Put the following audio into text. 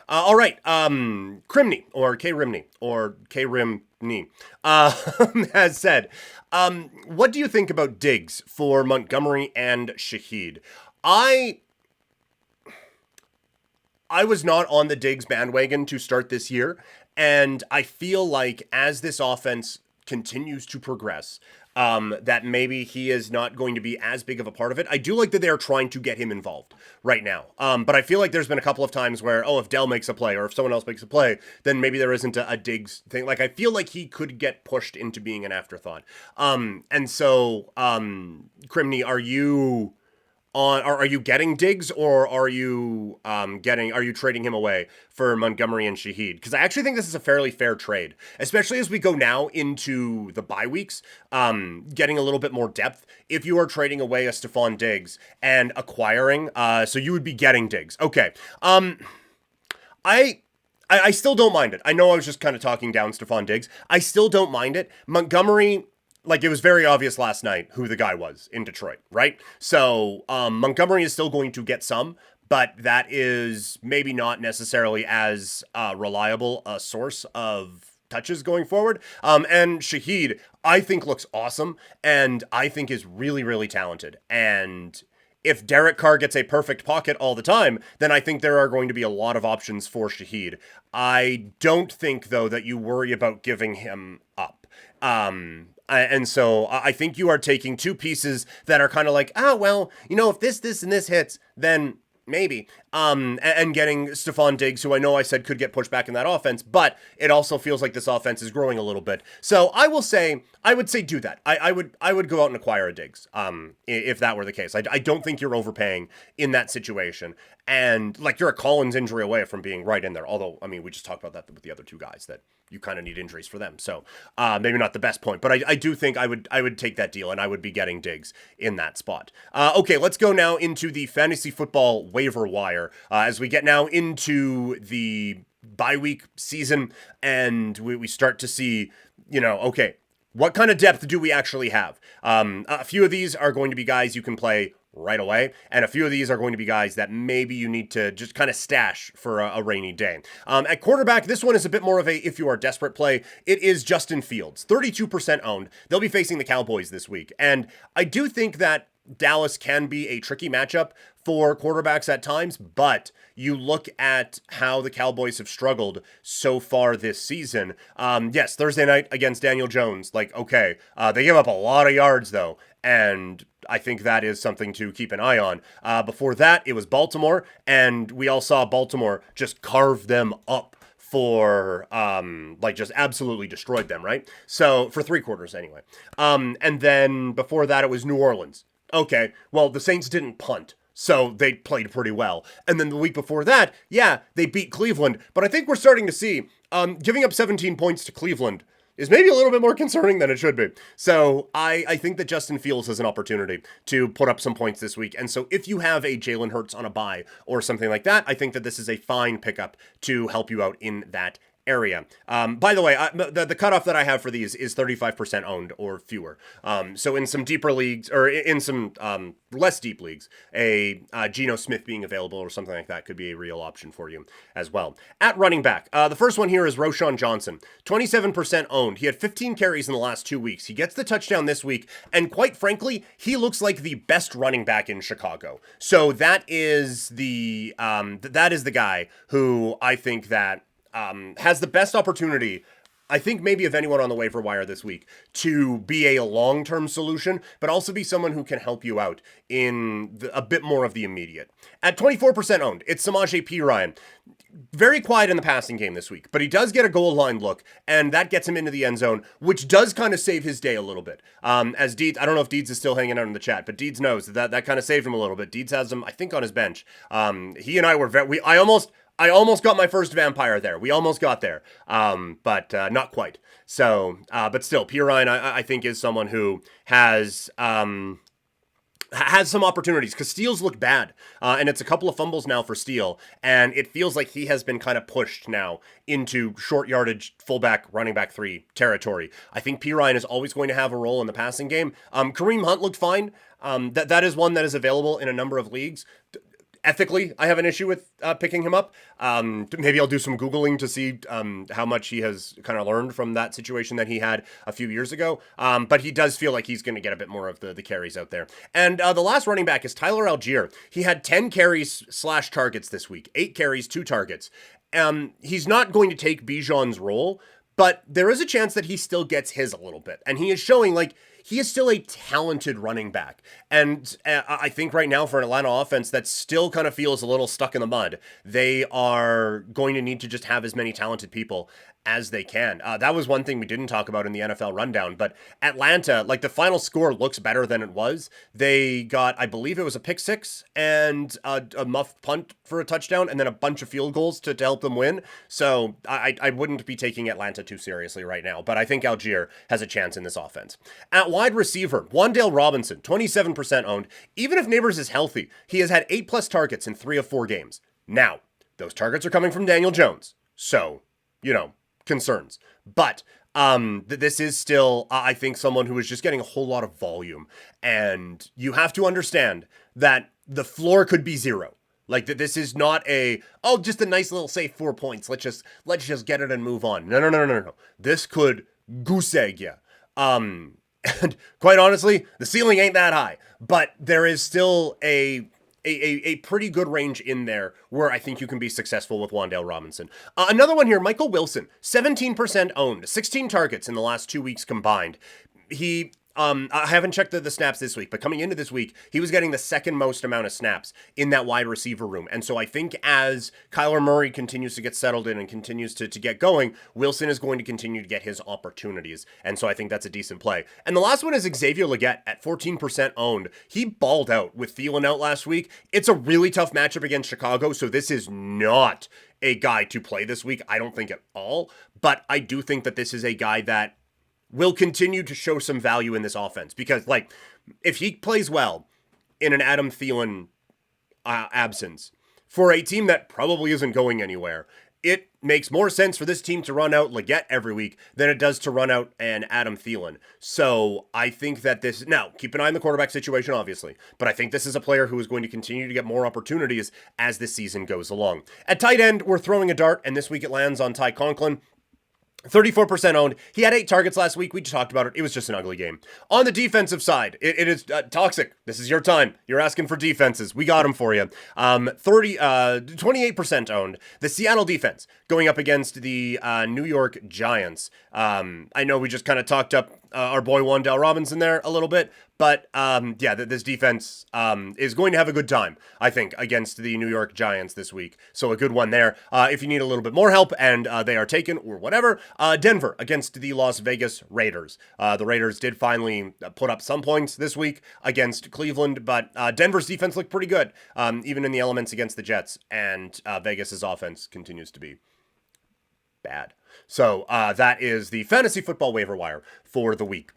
All right. Crimney or K Rimney or K Rimney has said, what do you think about Diggs for Montgomery and Shaheed? I I was not on the Diggs bandwagon to start this year, and I feel like as this offense continues to progress, that maybe he is not going to be as big of a part of it. I do like that they're trying to get him involved right now, but I feel like there's been a couple of times where, oh, if Dell makes a play or if someone else makes a play, then maybe there isn't a Diggs thing. Like I feel like he could get pushed into being an afterthought. Crimney, are you getting Diggs or are you trading him away for Montgomery and Shaheed? Because I actually think this is a fairly fair trade, especially as we go now into the bye weeks, getting a little bit more depth. If you are trading away a Stephon Diggs and acquiring, so you would be getting Diggs. Okay. I I still don't mind it. I know I was just kind of talking down Stephon Diggs. I still don't mind it. Montgomery, like it was very obvious last night who the guy was in Detroit, right? So Montgomery is still going to get some, but that is maybe not necessarily as reliable a source of touches going forward. And Shaheed, I think looks awesome, and I think is really, really talented. And if Derek Carr gets a perfect pocket all the time, then I think there are going to be a lot of options for Shaheed. I don't think, though, that you worry about giving him up. And so I think you are taking two pieces that are kind of like, well, if this, and this hits, then maybe. And getting Stephon Diggs, who I know I said could get pushed back in that offense, but it also feels like this offense is growing a little bit. So I would say do that. I would go out and acquire a Diggs, if that were the case. I don't think you're overpaying in that situation. And like you're a Collins injury away from being right in there. Although, I mean, we just talked about that with the other two guys that you kind of need injuries for them. So maybe not the best point, but I do think I would take that deal and I would be getting Diggs in that spot. Okay, let's go now into the fantasy football waiver wire as we get now into the bye week season and we start to see, okay, what kind of depth do we actually have? A few of these are going to be guys you can play right away, and a few of these are going to be guys that maybe you need to just kind of stash for a rainy day. At quarterback, this one is a bit more of a if you are desperate play. It is Justin Fields, 32% owned. They'll be facing the Cowboys this week, and I do think that Dallas can be a tricky matchup for quarterbacks at times, but you look at how the Cowboys have struggled so far this season. Yes, Thursday night against Daniel Jones, okay, they give up a lot of yards though, and I think that is something to keep an eye on. Before that, it was Baltimore, and we all saw Baltimore just carve them up for just absolutely destroyed them, right? So for 3 quarters anyway. And then before that, it was New Orleans. Okay, well, the Saints didn't punt, so they played pretty well. And then the week before that, yeah, they beat Cleveland, but I think we're starting to see giving up 17 points to Cleveland is maybe a little bit more concerning than it should be. So I think that Justin Fields has an opportunity to put up some points this week. And so if you have a Jalen Hurts on a bye or something like that, I think that this is a fine pickup to help you out in that area. By the way, the cutoff that I have for these is 35% owned or fewer. So in some deeper leagues, or in some less deep leagues, a Geno Smith being available or something like that could be a real option for you as well. At running back, the first one here is Roschon Johnson, 27% owned. He had 15 carries in the last 2 weeks. He gets the touchdown this week, and quite frankly, he looks like the best running back in Chicago. So that is the guy who I think that has the best opportunity, I think maybe of anyone on the waiver wire this week, to be a long-term solution, but also be someone who can help you out in a bit more of the immediate. At 24% owned, it's Samaje Perine. Very quiet in the passing game this week, but he does get a goal line look, and that gets him into the end zone, which does kind of save his day a little bit. As Deeds, I don't know if Deeds is still hanging out in the chat, but Deeds knows that kind of saved him a little bit. Deeds has him, I think, on his bench. He and I were I almost got my first vampire there. We almost got there, but not quite. So, but still, Perine, I think, is someone who has some opportunities because Steele's look bad, and it's a couple of fumbles now for Steele, and it feels like he has been kind of pushed now into short yardage fullback, running back 3 territory. I think Perine is always going to have a role in the passing game. Kareem Hunt looked fine. That is one that is available in a number of leagues. ethically, I have an issue with picking him up. Maybe I'll do some Googling to see how much he has kind of learned from that situation that he had a few years ago. But he does feel like he's going to get a bit more of the carries out there. And the last running back is Tyler Algier. He had 10 carries / targets this week, 8 carries, 2 targets. He's not going to take Bijan's role, but there is a chance that he still gets his a little bit. And he is showing like he is still a talented running back. And I think right now for an Atlanta offense that still kind of feels a little stuck in the mud, they are going to need to just have as many talented people as they can. That was one thing we didn't talk about in the NFL rundown, but Atlanta, like the final score looks better than it was. They got, I believe it was a pick 6 and a muffed punt for a touchdown and then a bunch of field goals to help them win. So I wouldn't be taking Atlanta too seriously right now, but I think Algier has a chance in this offense. At wide receiver, Wan'Dale Robinson, 27% owned. Even if Neighbors is healthy, he has had 8+ targets in 3 of 4 games. Now, those targets are coming from Daniel Jones. So, concerns. But this is still, I think, someone who is just getting a whole lot of volume. And you have to understand that the floor could be 0. Like that, this is not just a nice little safe 4 points. Let's just get it and move on. No. This could goose egg you. And quite honestly, the ceiling ain't that high. But there is still a pretty good range in there where I think you can be successful with Wan'Dale Robinson. Another one here, Michael Wilson, 17% owned, 16 targets in the last 2 weeks combined. He, I haven't checked the snaps this week, but coming into this week, he was getting the second most amount of snaps in that wide receiver room. And so I think as Kyler Murray continues to get settled in and continues to get going, Wilson is going to continue to get his opportunities. And so I think that's a decent play. And the last one is Xavier Legette at 14% owned. He balled out with Thielen out last week. It's a really tough matchup against Chicago, so this is not a guy to play this week, I don't think at all. But I do think that this is a guy that will continue to show some value in this offense because, like, if he plays well in an Adam Thielen absence for a team that probably isn't going anywhere, it makes more sense for this team to run out Legette every week than it does to run out an Adam Thielen. So I think that this, now keep an eye on the quarterback situation, obviously, but I think this is a player who is going to continue to get more opportunities as this season goes along. At tight end, we're throwing a dart, and this week it lands on Ty Conklin. 34% owned. He had 8 targets last week. We just talked about it. It was just an ugly game. On the defensive side, it is toxic. This is your time. You're asking for defenses. We got them for you. 28% owned. The Seattle defense going up against the New York Giants. I know we just kind of talked up our boy Wan'Dale Robinson there a little bit, but this defense is going to have a good time, I think, against the New York Giants this week. So a good one there. If you need a little bit more help and they are taken or whatever, Denver against the Las Vegas Raiders. The Raiders did finally put up some points this week against Cleveland, but Denver's defense looked pretty good, even in the elements against the Jets, and Vegas's offense continues to be bad. So that is the Fantasy Football Waiver Wire for the week.